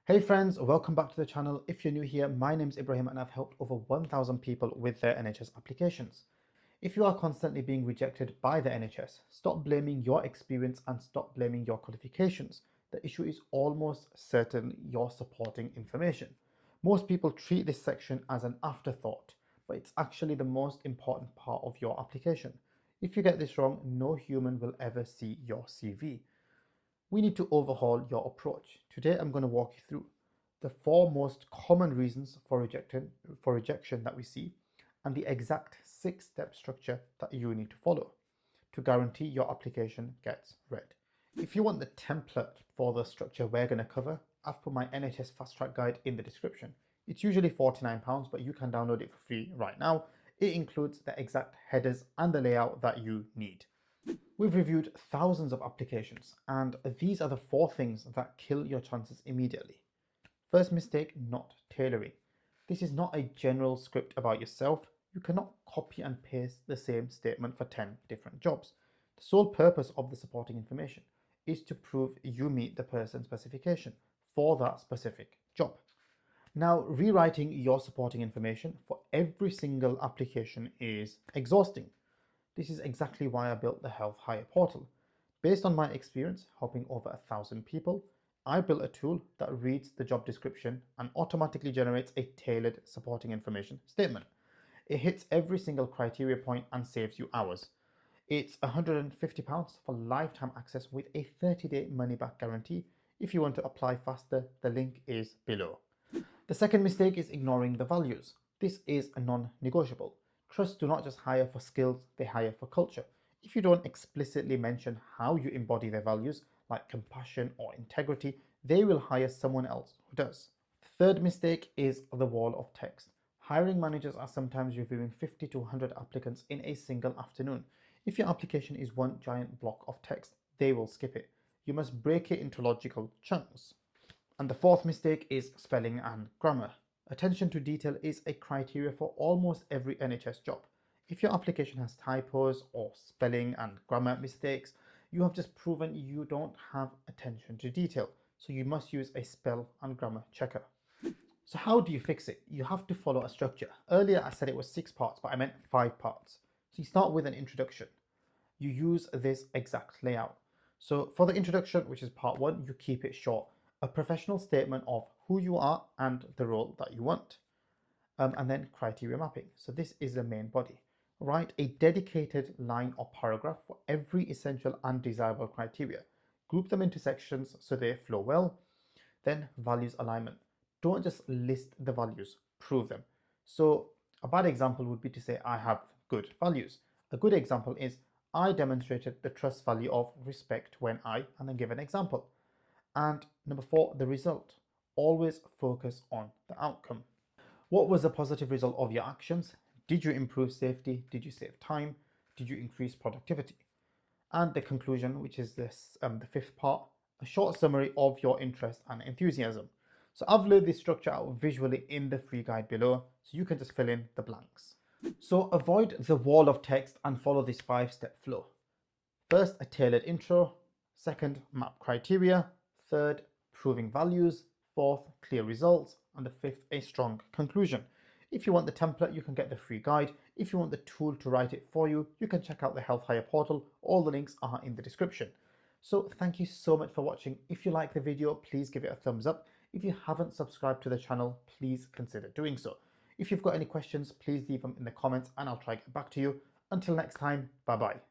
Hey friends, welcome back to the channel. If you're new here, my name's Ibrahim and I've helped over 1,000 people with their NHS applications. If you are constantly being rejected by the NHS, stop blaming your experience and stop blaming your qualifications. The issue is almost certainly your supporting information. Most people treat this section as an afterthought, but it's actually the most important part of your application. If you get this wrong, no human will ever see your CV. We need to overhaul your approach. Today I'm going to walk you through the 4 most common reasons for rejection that we see and the exact 6-step structure that you need to follow to guarantee your application gets read. If you want the template for the structure we're going to cover, I've put my NHS Fast Track guide in the description. It's usually £49, but you can download it for free right now. It includes the exact headers and the layout that you need. We've reviewed thousands of applications, and these are the 4 things that kill your chances immediately. First mistake, not tailoring. This is not a general script about yourself. You cannot copy and paste the same statement for 10 different jobs. The sole purpose of the supporting information is to prove you meet the person specification for that specific job. Now, rewriting your supporting information for every single application is exhausting. This is exactly why I built the HealthHire portal. Based on my experience helping over 1,000 people, I built a tool that reads the job description and automatically generates a tailored supporting information statement. It hits every single criteria point and saves you hours. It's £150 for lifetime access with a 30-day money-back guarantee. If you want to apply faster, the link is below. The second mistake is ignoring the values. This is a non-negotiable. Trusts do not just hire for skills, they hire for culture. If you don't explicitly mention how you embody their values, like compassion or integrity, they will hire someone else who does. The third mistake is the wall of text. Hiring managers are sometimes reviewing 50 to 100 applicants in a single afternoon. If your application is one giant block of text, they will skip it. You must break it into logical chunks. And the fourth mistake is spelling and grammar. Attention to detail is a criteria for almost every NHS job. If your application has typos or spelling and grammar mistakes, you have just proven you don't have attention to detail. So you must use a spell and grammar checker. So how do you fix it? You have to follow a structure. Earlier I said it was 6 parts, but I meant 5 parts. So you start with an introduction. You use this exact layout. So for the introduction, which is part 1, you keep it short. A professional statement of who you are and the role that you want. And then criteria mapping. So this is the main body. Write a dedicated line or paragraph for every essential and desirable criteria. Group them into sections so they flow well. Then values alignment. Don't just list the values, prove them. So a bad example would be to say I have good values. A good example is I demonstrated the trust value of respect when and then give an example. And number 4, the result. Always focus on the outcome. What was the positive result of your actions? Did you improve safety? Did you save time? Did you increase productivity? And the conclusion, which is this, the 5th part, a short summary of your interest and enthusiasm. So I've laid this structure out visually in the free guide below, so you can just fill in the blanks. So avoid the wall of text and follow this 5-step flow. First, a tailored intro. Second, map criteria. Third, proving values. 4th, clear results. And the 5th, a strong conclusion. If you want the template, you can get the free guide. If you want the tool to write it for you, you can check out the HealthHire portal. All the links are in the description. So thank you so much for watching. If you like the video, please give it a thumbs up. If you haven't subscribed to the channel, please consider doing so. If you've got any questions, please leave them in the comments and I'll try to get back to you. Until next time, bye bye.